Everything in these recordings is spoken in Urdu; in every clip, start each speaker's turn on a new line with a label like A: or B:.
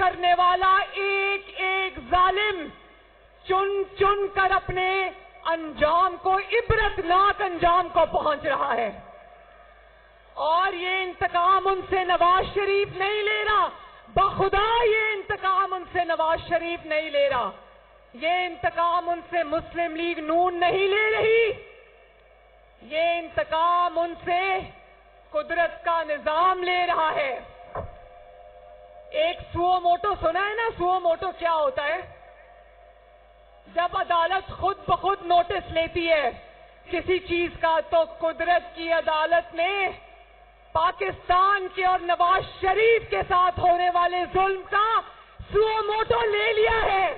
A: کرنے والا ایک ایک ظالم چن چن کر اپنے انجام کو، عبرتناک انجام کو پہنچ رہا ہے. اور یہ انتقام ان سے نواز شریف نہیں لے رہا، بخدا یہ انتقام ان سے نواز شریف نہیں لے رہا، یہ انتقام ان سے مسلم لیگ نون نہیں لے رہی، یہ انتقام ان سے قدرت کا نظام لے رہا ہے. ایک سو موٹو سنا ہے نا؟ سو موٹو کیا ہوتا ہے؟ جب عدالت خود بخود نوٹس لیتی ہے کسی چیز کا، تو قدرت کی عدالت نے پاکستان کے اور نواز شریف کے ساتھ ہونے والے ظلم کا سو موٹو لے لیا ہے.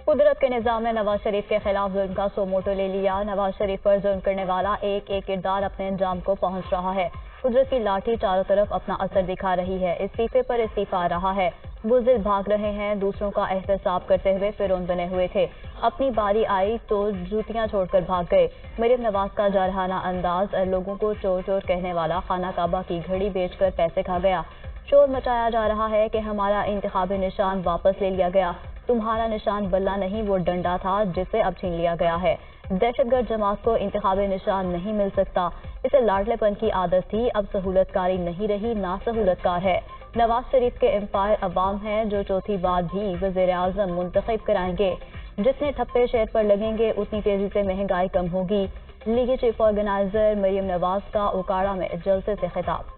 B: قدرت کے نظام نے نواز شریف کے خلاف ظلم کا سو موٹو لے لیا. نواز شریف پر ظلم کرنے والا ایک ایک کردار اپنے انجام کو پہنچ رہا ہے. قدرت کی لاٹھی چاروں طرف اپنا اثر دکھا رہی ہے. استعفے پر استعفا آ رہا ہے. بزدل بھاگ رہے ہیں، دوسروں کا احتساب کرتے ہوئے فرعون بنے ہوئے تھے. اپنی باری آئی تو جوتیاں چھوڑ کر بھاگ گئے. مریم نواز کا جارحانہ انداز، لوگوں کو چور چور کہنے والا خانہ کعبہ کی گھڑی بیچ کر پیسے کھا گیا. شور مچایا جا رہا ہے کہ ہمارا انتخابی نشان واپس لے لیا گیا. تمہارا نشان بلہ نہیں، وہ ڈنڈا تھا جسے اب چھین لیا گیا ہے. دہشت گرد جماعت کو انتخابی نشان نہیں مل سکتا. اسے لاڈلے پن کی عادت تھی، اب سہولت کاری نہیں رہی، نا سہولت کار ہے. نواز شریف کے امپائر عوام ہیں جو چوتھی بار بھی وزیر اعظم منتخب کرائیں گے. جتنے ٹھپے شہر پر لگیں گے اتنی تیزی سے مہنگائی کم ہوگی. لیگی چیف آرگنائزر مریم نواز کا اوکاڑا میں جلسے سے خطاب.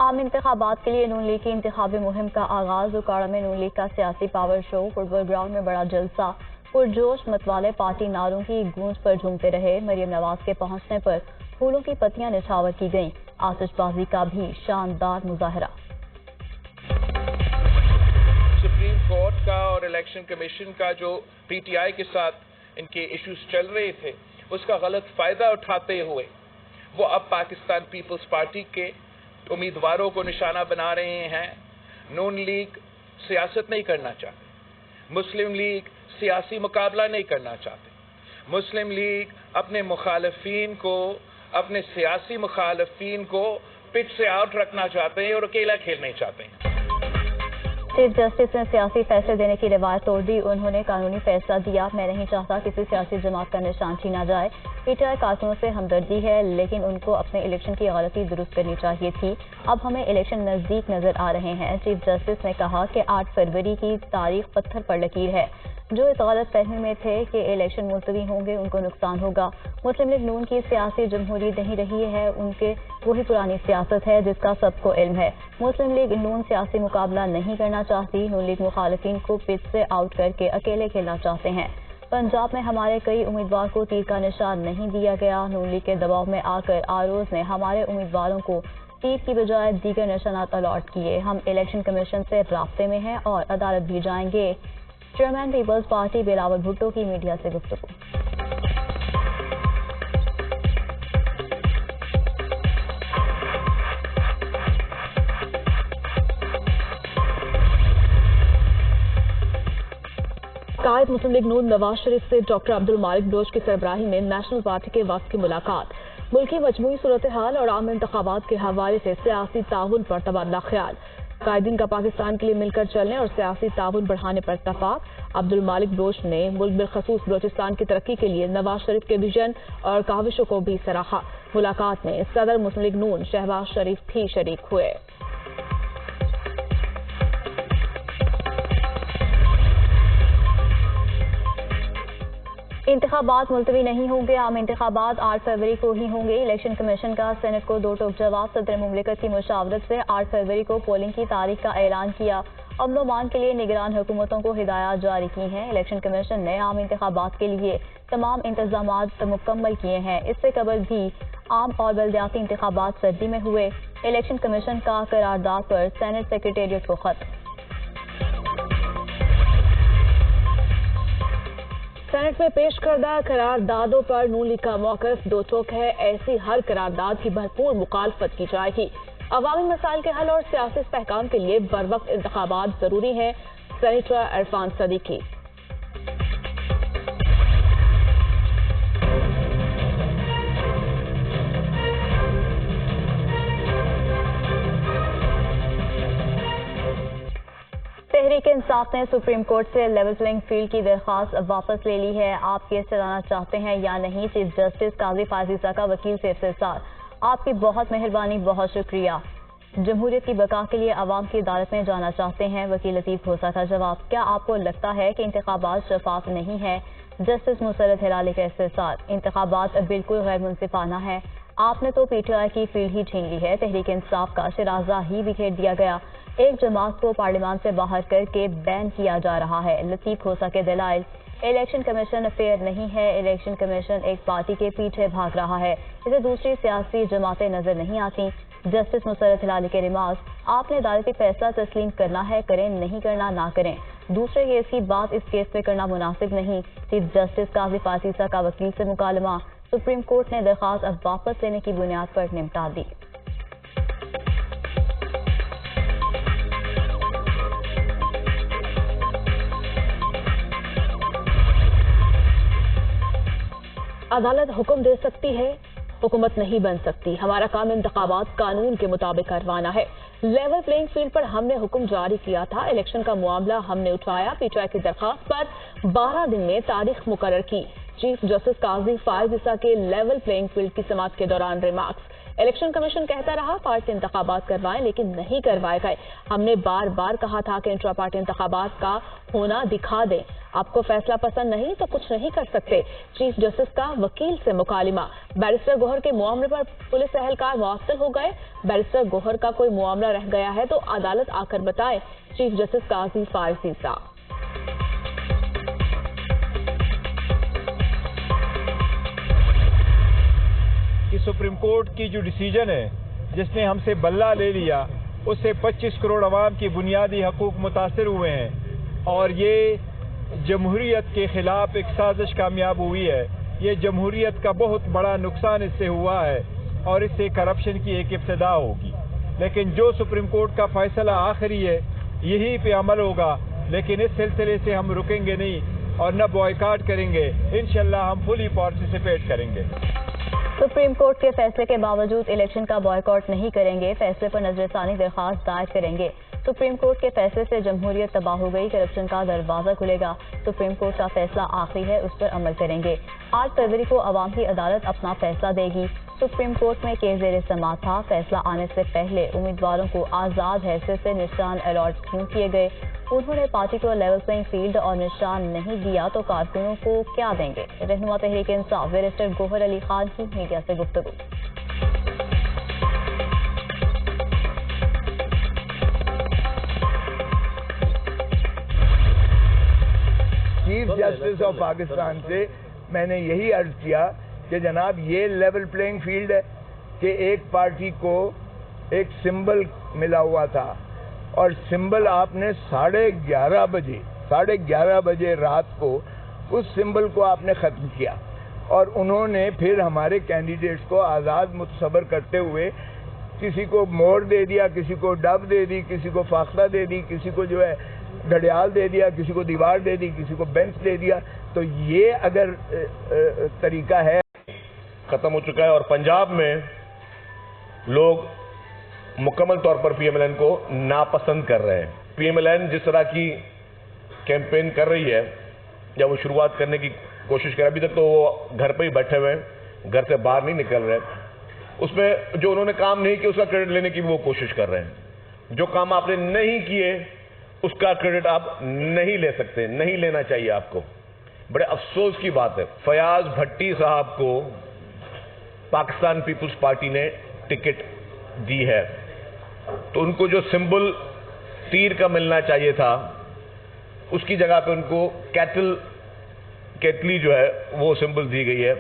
B: عام انتخابات کے لیے نون لیگ کی انتخابی مہم کا آغاز. اوکاڑا میں نون لیگ کا سیاسی پاور شو. فٹ بال گراؤنڈ میں بڑا جلسہ. پرجوش متوالے پارٹی نعروں کی گونج پر جھومتے رہے. مریم نواز کے پہنچنے پر پھولوں کی پتیاں نچھاور کی گئیں. آتش بازی کا بھی شاندار مظاہرہ.
C: سپریم کورٹ کا اور الیکشن کمیشن کا جو پی ٹی آئی کے ساتھ ان کے ایشوز چل رہے تھے، اس کا غلط فائدہ اٹھاتے ہوئے وہ اب پاکستان پیپلز پارٹی کے امیدواروں کو نشانہ بنا رہے ہیں. نون لیگ سیاست نہیں کرنا چاہتے، مسلم لیگ سیاسی مقابلہ نہیں کرنا چاہتے، مسلم لیگ اپنے مخالفین کو، اپنے سیاسی مخالفین کو پچ سے آؤٹ رکھنا چاہتے ہیں اور اکیلا کھیلنا چاہتے ہیں.
B: چیف جسٹس نے سیاسی فیصلے دینے کی روایت توڑ دی. انہوں نے قانونی فیصلہ دیا. میں نہیں چاہتا کسی سیاسی جماعت کا نشان چھینا جائے. پی ٹی آئی کارکنوں سے ہمدردی ہے، لیکن ان کو اپنے الیکشن کی غلطی درست کرنی چاہیے تھی. اب ہمیں الیکشن نزدیک نظر آ رہے ہیں. چیف جسٹس نے کہا کہ 8 فروری کی تاریخ پتھر پر لکیر ہے. جو اس غلط فہمی میں تھے کہ الیکشن ملتوی ہوں گے ان کو نقصان ہوگا. مسلم لیگ نون کی سیاسی جمہوریت نہیں رہی ہے، ان کے وہی پرانی سیاست ہے جس کا سب کو علم ہے. مسلم لیگ نون سیاسی مقابلہ نہیں کرنا چاہتی. نون لیگ مخالفین کو پچ سے آؤٹ کر کے اکیلے کھیلنا چاہتے ہیں. پنجاب میں ہمارے کئی امیدوار کو تیر کا نشان نہیں دیا گیا. نون لیگ کے دباؤ میں آ کر آروز نے ہمارے امیدواروں کو تیر کی بجائے دیگر نشانات الاٹ کیے. ہم الیکشن کمیشن سے رابطے میں ہیں اور عدالت بھی جائیں گے. Chairman Peoples Party Bilawal Bhutto کی میڈیا سے گفتگو.
D: قائد مسلم لیگ نون نواز شریف سے ڈاکٹر عبدالمالک بلوچ کی سربراہی میں نیشنل پارٹی کے وفد کی ملاقات. ملکی مجموعی صورتحال اور عام انتخابات کے حوالے سے سیاسی تعاون پر تبادلہ خیال. قائدین کا پاکستان کے لیے مل کر چلنے اور سیاسی تعاون بڑھانے پر اتفاق. عبدالمالک بلوچ نے ملک بالخصوص بلوچستان کی ترقی کے لیے نواز شریف کے ویژن اور کاوشوں کو بھی سراہا. ملاقات میں صدر مسلم لیگ نون شہباز شریف بھی شریک ہوئے. انتخابات ملتوی نہیں ہوں گے. عام انتخابات 8 فروری کو ہی ہوں گے. الیکشن کمیشن کا سینٹ کو 2 ٹوک جواب. صدر مملکت کی مشاورت سے 8 فروری کو پولنگ کی تاریخ کا اعلان کیا. امن و امان کے لیے نگران حکومتوں کو ہدایات جاری کی ہیں. الیکشن کمیشن نے عام انتخابات کے لیے تمام انتظامات مکمل کیے ہیں. اس سے قبل بھی عام اور بلدیاتی انتخابات سردی میں ہوئے. الیکشن کمیشن کا قرارداد پر سینٹ سیکریٹریٹ کو خط. سینٹ سینٹ میں پیش کردہ قراردادوں پر نون لیگ کا موقف دو ٹوک ہے. ایسی ہر قرارداد کی بھرپور مخالفت کی جائے گی. عوامی مسائل کے حل اور سیاسی استحکام کے لیے بروقت انتخابات ضروری ہیں. سینیٹر عرفان صدیقی.
B: تحریک انصاف نے سپریم کورٹ سے لیول پلینگ فیلڈ کی درخواست واپس لے لی ہے. آپ کیس چلانا چاہتے ہیں یا نہیں؟ چیف جسٹس قاضی فائز کا وکیل سے استفسار. آپ کی بہت مہربانی، بہت شکریہ. جمہوریت کی بقا کے لیے عوام کی عدالت میں جانا چاہتے ہیں؟ وکیل لطیف کھوسہ کا جواب. کیا آپ کو لگتا ہے کہ انتخابات شفاف نہیں ہیں؟ جسٹس مسرت ہلالی کا استفسار. انتخابات بالکل غیر منصفانہ ہیں. آپ نے تو پی ٹی آئی کی فیلڈ ہی چھین لی ہے. تحریک انصاف کا شرازہ ہی بکھیر دیا گیا. ایک جماعت کو پارلیمان سے باہر کر کے بین کیا جا رہا ہے. لطیف کھوسہ کے دلائل. الیکشن کمیشن فیئر نہیں ہے. الیکشن کمیشن ایک پارٹی کے پیچھے بھاگ رہا ہے. اسے دوسری سیاسی جماعتیں نظر نہیں آتی. جسٹس مسرت ہلالی کے ریمارکس. آپ نے عدالتی فیصلہ تسلیم کرنا ہے، کریں، نہیں کرنا نہ کریں. دوسرے کیس کی بات اس کیس پہ کرنا مناسب نہیں. چیف جسٹس قاضی فائز کا وکیل سے مکالمہ. سپریم کورٹ نے درخواست اب واپس لینے کی بنیاد پر نمٹا دی.
D: عدالت حکم دے سکتی ہے، حکومت نہیں بن سکتی. ہمارا کام انتخابات قانون کے مطابق کروانا ہے. لیول پلینگ فیلڈ پر ہم نے حکم جاری کیا تھا. الیکشن کا معاملہ ہم نے اٹھایا. پی ٹی آئی کی درخواست پر 12 دن میں تاریخ مقرر کی. چیف جسٹس قاضی فائز کے لیول پلینگ فیلڈ کی سماعت کے دوران ریمارکس. الیکشن کمیشن کہتا رہا پارٹی انتخابات کروائیں، لیکن نہیں کروائے گئے. ہم نے بار بار کہا تھا کہ انٹرا پارٹی انتخابات کا ہونا دکھا دیں. آپ کو فیصلہ پسند نہیں تو کچھ نہیں کر سکتے. چیف جسٹس کا وکیل سے مکالمہ. بیرسٹر گوہر کے معاملے پر پولیس اہلکار معطل ہو گئے. بیرسٹر گوہر کا کوئی معاملہ رہ گیا ہے تو عدالت آ کر بتائے. چیف جسٹس قاضی فائز.
E: کہ سپریم کورٹ کی جو ڈیسیجن ہے جس نے ہم سے بلہ لے لیا، اس سے 25 کروڑ عوام کی بنیادی حقوق متاثر ہوئے ہیں اور یہ جمہوریت کے خلاف ایک سازش کامیاب ہوئی ہے. یہ جمہوریت کا بہت بڑا نقصان اس سے ہوا ہے اور اس سے کرپشن کی ایک ابتدا ہوگی. لیکن جو سپریم کورٹ کا فیصلہ آخری ہے یہی پہ عمل ہوگا. لیکن اس سلسلے سے ہم رکیں گے نہیں اور نہ بوائیکاٹ کریں گے. انشاءاللہ ہم فلی پارٹیسپیٹ کریں گے.
B: سپریم کورٹ کے فیصلے کے باوجود الیکشن کا بائیکاٹ نہیں کریں گے. فیصلے پر نظر ثانی درخواست دائر کریں گے. سپریم کورٹ کے فیصلے سے جمہوریت تباہ ہو گئی. کرپشن کا دروازہ کھلے گا. سپریم کورٹ کا فیصلہ آخری ہے، اس پر عمل کریں گے. 8 فروری کو عوام کی عدالت اپنا فیصلہ دے گی. سپریم کورٹ میں کیس زیر سماعت تھا. فیصلہ آنے سے پہلے امیدواروں کو آزاد حیثیت سے نشان الاٹ کیوں کیے گئے؟ انہوں نے پارٹی کو لیول پلینگ فیلڈ اور نشان نہیں دیا تو کارکنوں کو کیا دیں گے؟ رہنما تحریک انصاف بیرسٹر گوہر علی خان کی میڈیا سے گفتگو.
F: چیف جسٹس آف پاکستان سے میں نے یہی عرض کیا کہ جناب یہ لیول پلینگ فیلڈ ہے کہ ایک پارٹی کو ایک سمبل ملا ہوا تھا اور سمبل آپ نے 11:30 بجے رات کو اس سمبل کو آپ نے ختم کیا اور انہوں نے پھر ہمارے کینڈیڈیٹس کو آزاد متصور کرتے ہوئے کسی کو موڑ دے دیا، کسی کو ڈب دے دی، کسی کو فاختہ دے دی، کسی کو جو ہے گھڑیال دے دیا، کسی کو دیوار دے دی، کسی کو بینچ دے دیا. تو یہ اگر طریقہ ہے
G: ختم ہو چکا ہے اور پنجاب میں لوگ مکمل طور پر پی ایم ایل این کو ناپسند کر رہے ہیں. پی ایم ایل این جس طرح کی کیمپین کر رہی ہے یا وہ شروعات کرنے کی کوشش کر رہے، ابھی تک تو وہ گھر پہ ہی بیٹھے ہوئے ہیں، گھر سے باہر نہیں نکل رہے. اس میں جو انہوں نے کام نہیں کیا اس کا کریڈٹ لینے کی وہ کوشش کر رہے ہیں. جو کام آپ نے نہیں کیے اس کا کریڈٹ آپ نہیں لے سکتے، نہیں لینا چاہیے آپ کو. بڑے افسوس کی بات ہے فیاض بھٹی صاحب کو پاکستان پیپلز پارٹی نے ٹکٹ دی ہے تو ان کو جو سمبل تیر کا ملنا چاہیے تھا اس کی جگہ پہ ان کو کیٹلی جو ہے وہ سمبل دی گئی ہے.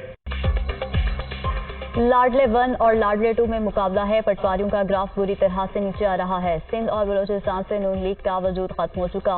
B: لاڈلے 1 اور لاڈلے 2 میں مقابلہ ہے. پٹواریوں کا گراف بری طرح سے نیچے آ رہا ہے. سندھ اور بلوچستان سے نون لیگ کا وجود ختم ہو چکا.